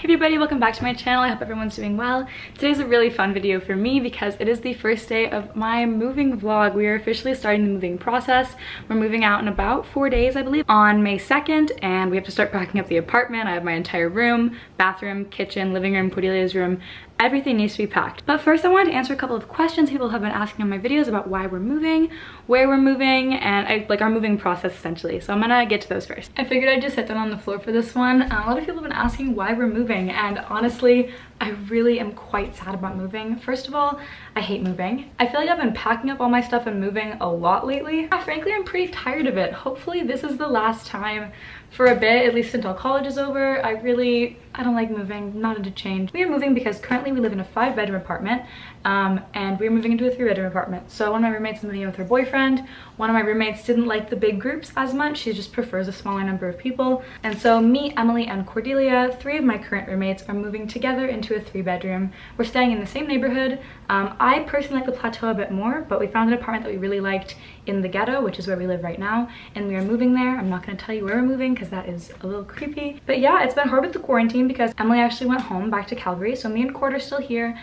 Hey everybody, welcome back to my channel. I hope everyone's doing well. Today's a really fun video for me because it is the first day of my moving vlog. We are officially starting the moving process. We're moving out in about 4 days, I believe, on May 2nd, and we have to start packing up the apartment. I have my entire room, bathroom, kitchen, living room, Cordelia's room. Everything needs to be packed. But first I wanted to answer a couple of questions people have been asking in my videos about why we're moving, where we're moving, and our moving process essentially. So I'm gonna get to those first. I figured I'd just sit down on the floor for this one. A lot of people have been asking why we're moving, and honestly, I really am quite sad about moving. First of all, I hate moving. I feel like I've been packing up all my stuff and moving a lot lately. Frankly, I'm pretty tired of it. Hopefully this is the last time for a bit, at least until college is over. I don't like moving, not into change. We are moving because currently we live in a 5-bedroom apartment, and we're moving into a 3-bedroom apartment. So one of my roommates is moving in with her boyfriend. One of my roommates didn't like the big groups as much. She just prefers a smaller number of people. And so me, Emily, and Cordelia, 3 of my current roommates, are moving together into a 3-bedroom. We're staying in the same neighborhood. I personally like the plateau a bit more, but we found an apartment that we really liked in the ghetto, which is where we live right now, and we are moving there. I'm not going to tell you where we're moving because that is a little creepy. But yeah, it's been hard with the quarantine because Emily actually went home back to Calgary, so me and Cord are still here.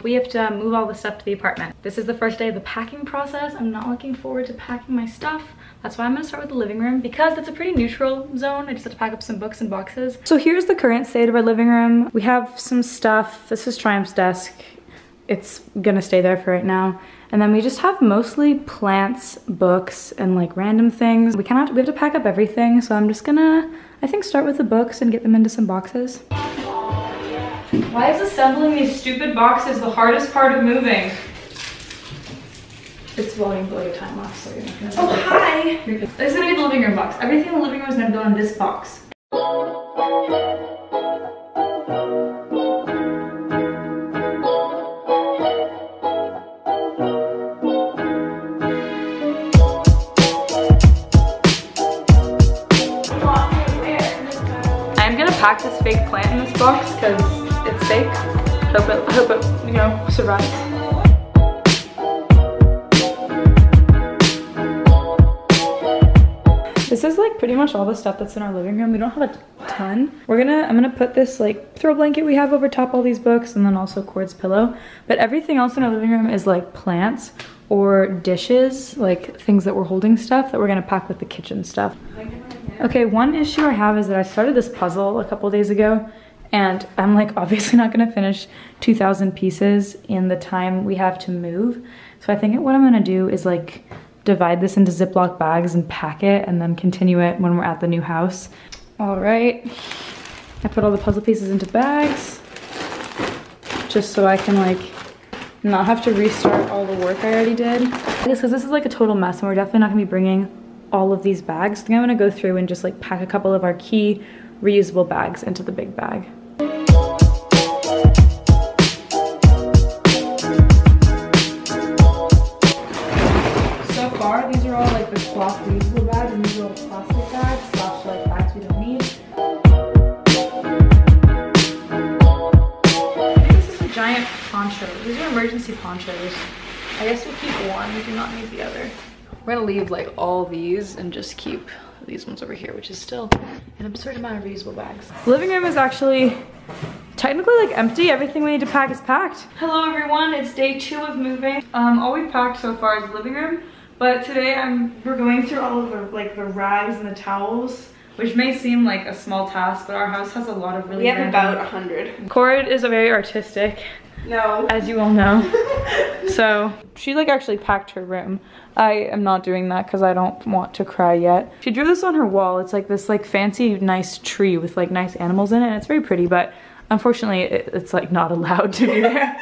We have to move all the stuff to the apartment. This is the first day of the packing process. I'm not looking forward to packing my stuff. That's why I'm gonna start with the living room because it's a pretty neutral zone. I just have to pack up some books and boxes. So here's the current state of our living room. We have some stuff. This is Triumph's desk. It's gonna stay there for right now. And then we just have mostly plants, books, and like random things. We have to pack up everything, so I'm just gonna, I think, start with the books and get them into some boxes. Why is assembling these stupid boxes the hardest part of moving? It's volume below your time off, so you're not gonna. Oh, hi! This is gonna be the living room box. Everything in the living room is gonna go in this box. I'm gonna pack this fake plant in this box because it's fake. I hope it, you know, survives. This is like pretty much all the stuff that's in our living room. We don't have a ton. I'm gonna put this like throw blanket we have over top all these books, and then also Cord's pillow. But everything else in our living room is like plants or dishes, like things that we're holding stuff that we're gonna pack with the kitchen stuff. Okay, one issue I have is that I started this puzzle a couple days ago, and I'm like obviously not gonna finish 2,000 pieces in the time we have to move. So I think what I'm gonna do is like divide this into Ziploc bags and pack it, and then continue it when we're at the new house. All right, I put all the puzzle pieces into bags just so I can like not have to restart all the work I already did. Because this is like a total mess, and we're definitely not gonna be bringing all of these bags. I think I'm gonna go through and just like pack a couple of our key reusable bags into the big bag. So far, these are all like the cloth reusable bags, and these are all plastic bags slash like bags we don't need. I think this is a giant poncho. These are emergency ponchos. I guess we'll keep one, we do not need the other. We're gonna leave like all these and just keep these ones over here, which is still an absurd amount of reusable bags. The living room is actually technically like empty. Everything we need to pack is packed. Hello everyone, it's day 2 of moving. All we've packed so far is the living room, but today we're going through all of the rags and the towels, which may seem like a small task, but our house has a lot of really. We have about 100. Cord is a very artistic. No. As you all know. So she like actually packed her room. I am not doing that because I don't want to cry yet. She drew this on her wall. It's like this like fancy nice tree with like nice animals in it, and it's very pretty, but unfortunately it's like not allowed to be there.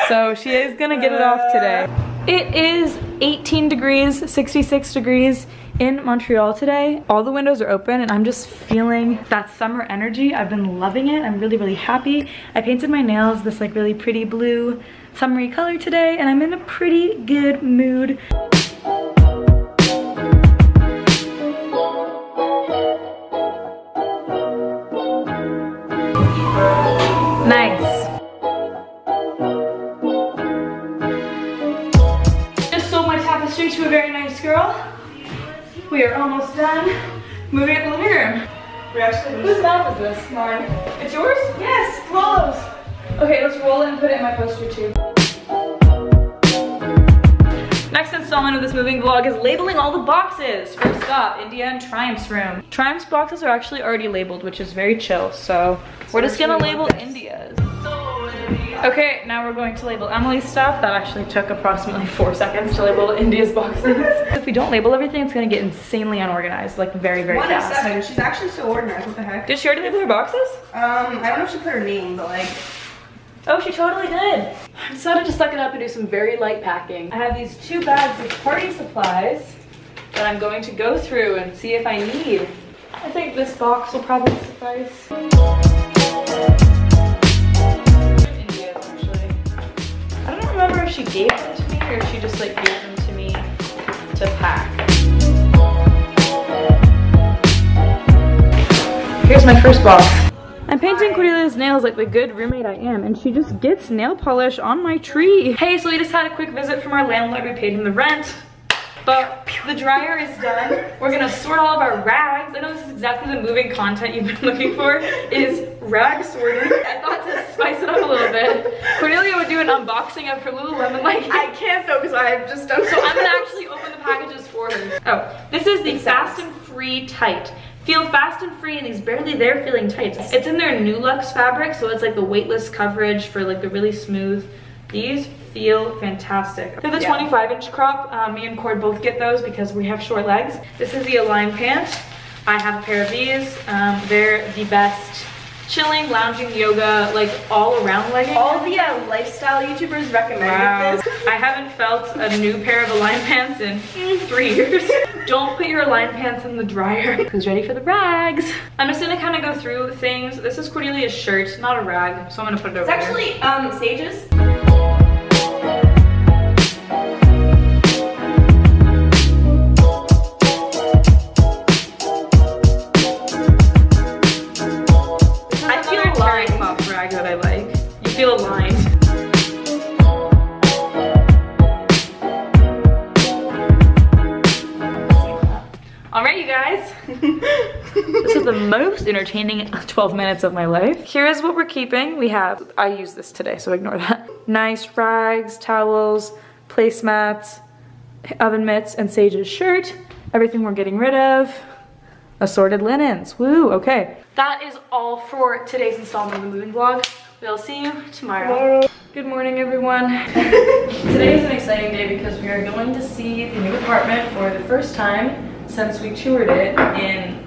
So she is gonna get it off today. It is 18 degrees, 66 degrees in Montreal today. All the windows are open, and I'm just feeling that summer energy. I've been loving it. I'm really, really happy. I painted my nails this like really pretty blue summery color today, and I'm in a pretty good mood. Nice. Just sold my tapestry to a very nice girl. We are almost done moving up the living room. Whose map is this? Mine. It's yours? Yes. it in my poster too. Next installment of this moving vlog is labeling all the boxes. First up, India and Triumph's room. Triumph's boxes are actually already labeled, which is very chill. So we're just gonna label India's. Okay, now we're going to label Emily's stuff. That actually took approximately 4 seconds to label India's boxes. If we don't label everything, it's gonna get insanely unorganized, like very, very fast. 1 second, she's actually so organized, what the heck? Did she already label her boxes? I don't know if she put her name, but like... Oh, she totally did. I decided to suck it up and do some very light packing. I have these 2 bags of party supplies that I'm going to go through and see if I need. I think this box will probably suffice. India's, actually. I don't remember if she gave them to me or if she just like gave them to me to pack. Here's my first box. I'm painting Cordelia's nails like the good roommate I am, and she just gets nail polish on my tree. Hey, so we just had a quick visit from our landlord. We paid him the rent, but the dryer is done. We're gonna sort all of our rags. I know this is exactly the moving content you've been looking for, is rag sorting. I thought to spice it up a little bit, Cordelia would do an unboxing of her Lululemon like I can't though, because I've just done so I'm gonna actually open the packages for her. Oh, this is the Fast and Free Tight. Feel fast and free in these barely there feeling tights. It's in their New Luxe fabric, so it's like the weightless coverage for like the really smooth. These feel fantastic. They're the 25-inch crop. Me and Cord both get those because we have short legs. This is the Align pant. I have a pair of these. They're the best chilling, lounging, yoga, like all around leggings. All the lifestyle YouTubers recommended this. I haven't felt a new pair of Align pants in 3 years. Don't put your Align pants in the dryer. Who's ready for the rags? I'm just gonna kind of go through things. This is Cordelia's shirt, not a rag, so I'm gonna put it over It's actually Sage's. That I like. You feel aligned. Alright, you guys. This is the most entertaining 12 minutes of my life. Here is what we're keeping. We have, I use this today, so ignore that. Nice rags, towels, placemats, oven mitts, and Sage's shirt. Everything we're getting rid of. Assorted linens. Woo, okay. That is all for today's installment of the moving vlog. We'll see you tomorrow. Good morning, everyone. Today is an exciting day because we are going to see the new apartment for the first time since we toured it in,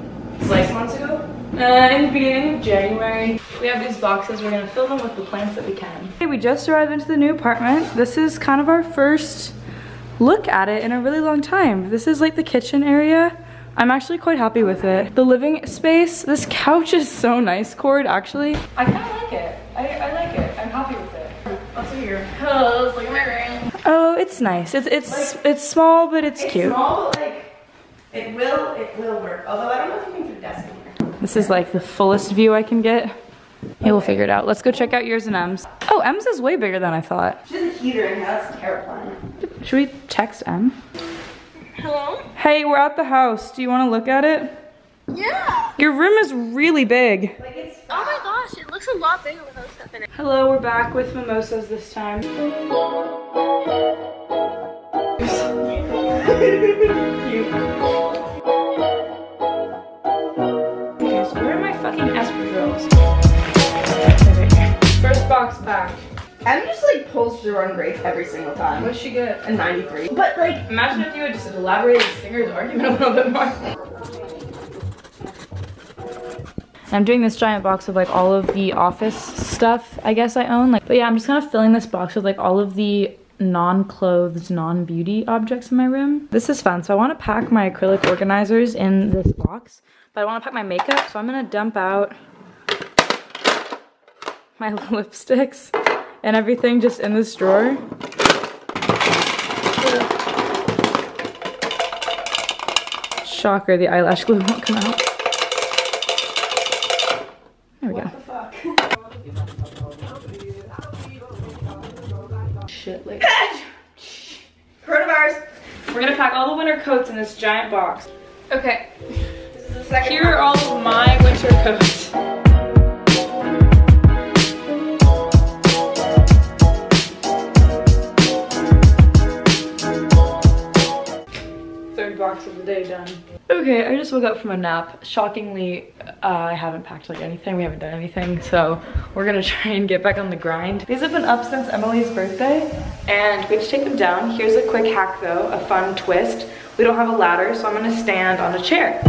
like, 6 months ago? In the beginning of January. We have these boxes. We're gonna fill them with the plants that we can. Okay, we just arrived into the new apartment. This is kind of our first look at it in a really long time. This is like the kitchen area. I'm actually quite happy with it. The living space, this couch is so nice, Cord, actually. I kind of like it. I like it. I'm happy with it. Let's see your pillows, look at my room. Oh, it's nice. It's small, but it's cute. Small, but like, it will work. Although I don't know if you can put a desk in here. This is like the fullest view I can get. Yeah, we'll figure it out. Let's go check out yours and M's. Oh, M's is way bigger than I thought. She has a heater in here, that's terrifying. Should we text M? Hello? Hey, we're at the house. Do you want to look at it? Yeah! Your room is really big. Like it's Oh my gosh, it looks a lot bigger without stuff in it. Hello, we're back with mimosas this time. cute. Okay, so where are my fucking espadrilles? First box packed. Em just like pulls through on grades every single time. What did she get? A 93. But like, Imagine if you had just elaborated the singer's argument a little bit more. I'm doing this giant box of like all of the office stuff I guess I own. But yeah, I'm just kind of filling this box with like all of the non-clothes, non-beauty objects in my room. This is fun. So I want to pack my acrylic organizers in this box, but I want to pack my makeup. So I'm going to dump out my lipsticks and everything just in this drawer. Shocker, the eyelash glue won't come out. There we go. Shit, like coronavirus. we're gonna pack all the winter coats in this giant box. Okay, This is the second here are all of my winter coats. Okay, I just woke up from a nap. Shockingly, I haven't packed like anything. We haven't done anything, so we're gonna try and get back on the grind. These have been up since Emily's birthday, and we just take them down. Here's a quick hack though, a fun twist. We don't have a ladder, so I'm gonna stand on a chair.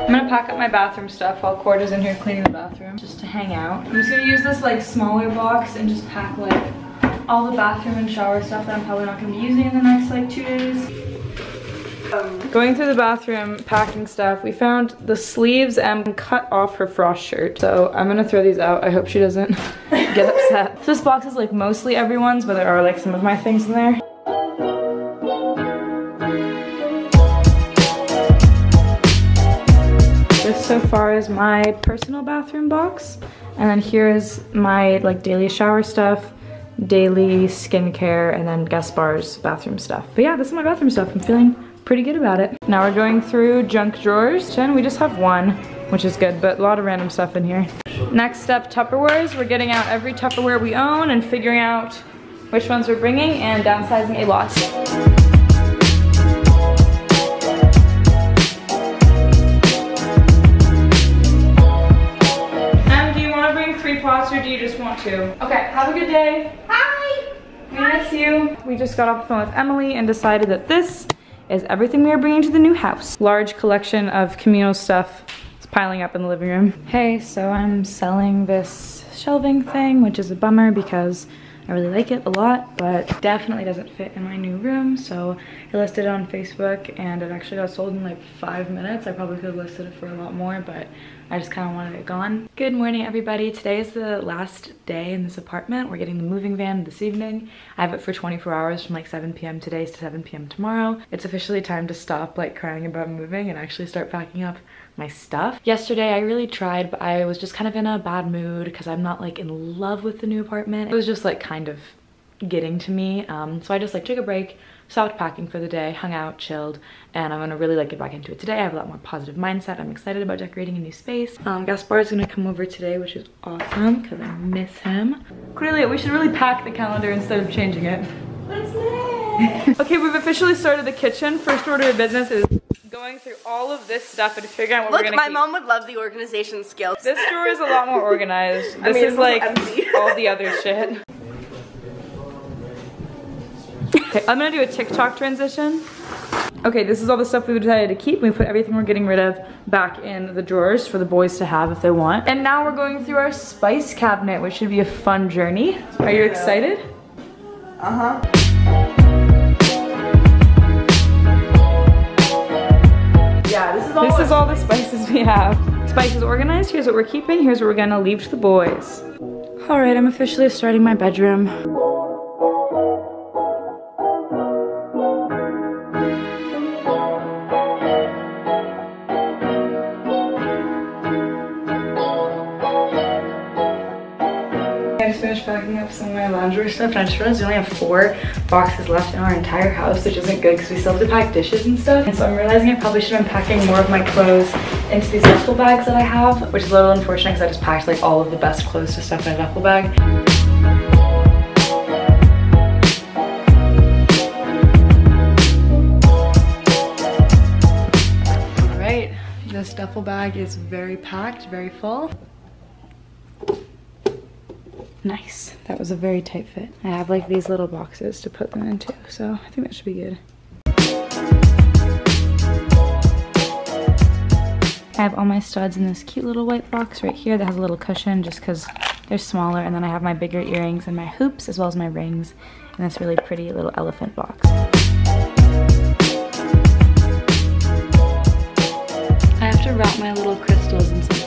I'm gonna pack up my bathroom stuff while Cord is in here cleaning the bathroom, just to hang out. I'm just gonna use this like smaller box and just pack like all the bathroom and shower stuff that I'm probably not gonna be using in the next like 2 days. Going through the bathroom, packing stuff, we found the sleeves and cut off her frost shirt. So I'm gonna throw these out. I hope she doesn't get upset. So this box is like mostly everyone's, but there are like some of my things in there. This so far is my personal bathroom box. And then here is my like daily shower stuff, daily skincare, and then Gaspar's bathroom stuff. But yeah, this is my bathroom stuff. I'm feeling pretty good about it. Now we're going through junk drawers. We just have one, which is good, but a lot of random stuff in here. Next step, Tupperwares. We're getting out every Tupperware we own and figuring out which ones we're bringing and downsizing a lot. Do you want to bring 3 pots or do you just want 2? Okay, have a good day. Hi! We miss you. We just got off the phone with Emily and decided that this is everything we are bringing to the new house. Large collection of communal stuff is piling up in the living room. Hey, so I'm selling this shelving thing, which is a bummer because I really like it a lot, but definitely doesn't fit in my new room. So I listed it on Facebook and it actually got sold in like 5 minutes. I probably could have listed it for a lot more, but I just kind of wanted it gone. Good morning, everybody. Today is the last day in this apartment. We're getting the moving van this evening. I have it for 24 hours from like 7 p.m. today to 7 p.m. tomorrow. It's officially time to stop like crying about moving and actually start packing up my stuff. Yesterday I really tried, but I was just kind of in a bad mood because I'm not like in love with the new apartment. It was just like kind of getting to me. So I just like took a break, stopped packing for the day, hung out, chilled, and I'm gonna really like get back into it today. I have a lot more positive mindset. I'm excited about decorating a new space. Gaspar's gonna come over today, which is awesome because I miss him. Clearly, we should really pack the calendar instead of changing it. What's next? Okay, we've officially started the kitchen. First order of business is going through all of this stuff and figuring out what we're gonna keep. Look, my mom would love the organization skills. This drawer is a lot more organized. This is like all the other shit. Okay, I'm gonna do a TikTok transition. Okay, this is all the stuff we decided to keep. We put everything we're getting rid of back in the drawers for the boys to have if they want. And now we're going through our spice cabinet, which should be a fun journey. Are you excited? Uh-huh. Yeah, this is all the spices we have. Spices organized, here's what we're keeping, here's what we're gonna leave to the boys. All right, I'm officially starting my bedroom. I just finished packing up some of my lingerie stuff and I just realized we only have 4 boxes left in our entire house, which isn't good because we still have to pack dishes and stuff. And so I'm realizing I probably should have been packing more of my clothes into these duffel bags that I have, which is a little unfortunate because I just packed like all of the best clothes to stuff in a duffel bag. All right, this duffel bag is very packed, very full. Nice. That was a very tight fit. I have like these little boxes to put them into, so I think that should be good. I have all my studs in this cute little white box right here that has a little cushion just because they're smaller, and then I have my bigger earrings and my hoops as well as my rings in this really pretty little elephant box. I have to wrap my little crystals in something.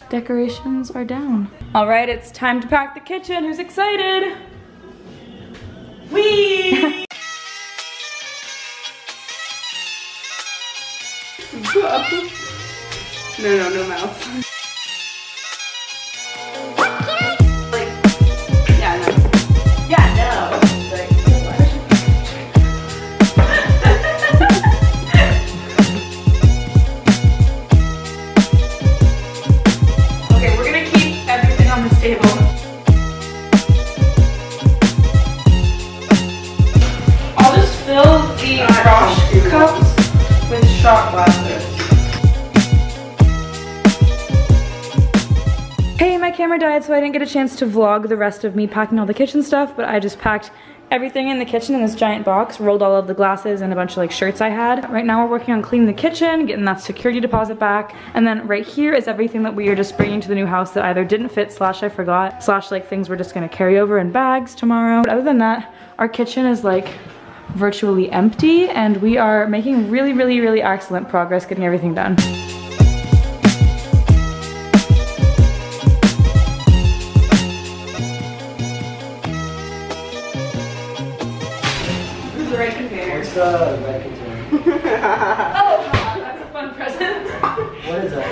Decorations are down. All right, it's time to pack the kitchen. Who's excited? Wee! No mouth. Yeah, no. Yeah, no. camera died, so I didn't get a chance to vlog the rest of me packing all the kitchen stuff, but I just packed everything in the kitchen in this giant box, rolled all of the glasses and a bunch of like shirts I had. Right now we're working on cleaning the kitchen, getting that security deposit back. And then right here is everything that we are just bringing to the new house that either didn't fit / I forgot / like things we're just gonna carry over in bags tomorrow. But other than that, our kitchen is like virtually empty and we are making really excellent progress getting everything done. Red container. What's the red container? Oh, that's a fun present. What is that?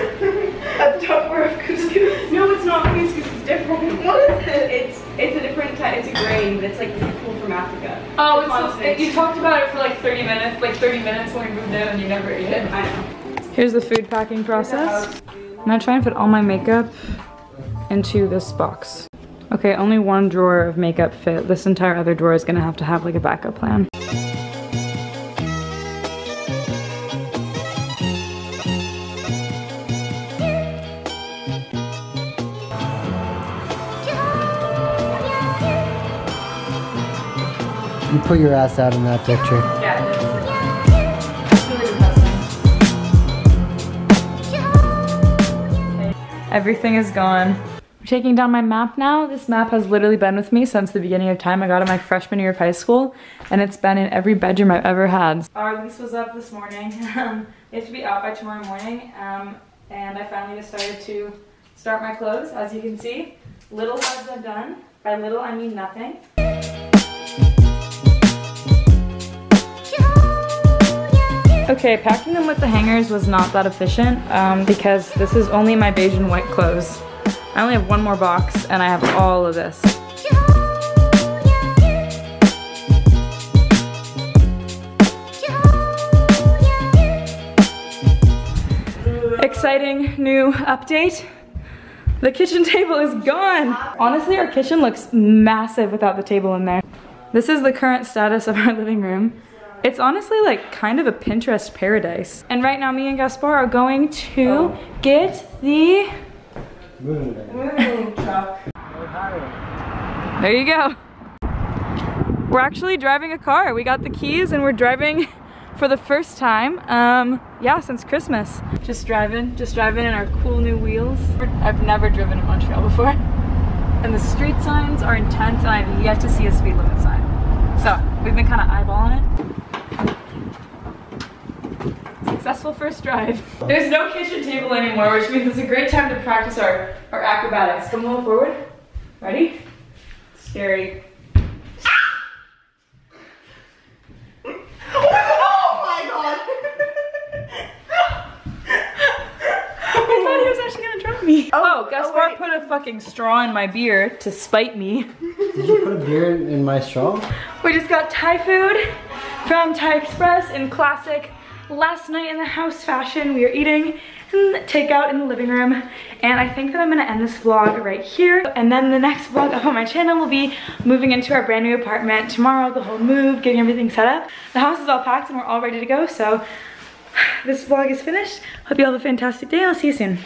A Tupperware of couscous. No, it's not couscous. It's different. What is it? It's a different type. It's a grain, but it's like really cool from Africa. Oh, you talked about it for like 30 minutes, when we moved in, and you never ate it. I know. Here's the food packing process. I'm gonna try and fit all my makeup into this box. Okay, only one drawer of makeup fit. This entire other drawer is gonna have to have like a backup plan. You put your ass out in that picture. Yeah, it is. Everything is gone. I'm taking down my map now. This map has literally been with me since the beginning of time. I got it my freshman year of high school, and it's been in every bedroom I've ever had. Our lease was up this morning. They have to be out by tomorrow morning, and I finally decided to start my clothes. As you can see, little has been done. By little, I mean nothing. Okay, packing them with the hangers was not that efficient because this is only my beige and white clothes. I only have one more box and I have all of this. Exciting new update. The kitchen table is gone. Honestly, our kitchen looks massive without the table in there. This is the current status of our living room. It's honestly like kind of a Pinterest paradise. And right now me and Gaspar are going to get the moving truck. There you go. We're actually driving a car. We got the keys and we're driving for the first time, yeah, since Christmas. Just driving in our cool new wheels. I've never driven in Montreal before. And the street signs are intense and I've yet to see a speed limit sign. So we've been kind of eyeballing it. Successful first drive. There's no kitchen table anymore, which means it's a great time to practice our acrobatics. Come a little forward. Ready? Scary. Oh my god! I thought he was actually gonna drop me. Oh, Gaspar put a fucking straw in my beer to spite me. Did you put a beer in my straw? We just got Thai food from Thai Express in classic last night in the house fashion. We are eating takeout in the living room, and I think that I'm gonna end this vlog right here, and then the next vlog up on my channel will be moving into our brand new apartment tomorrow, the whole move, getting everything set up. The house is all packed and we're all ready to go, so this vlog is finished. Hope you all have a fantastic day. I'll see you soon.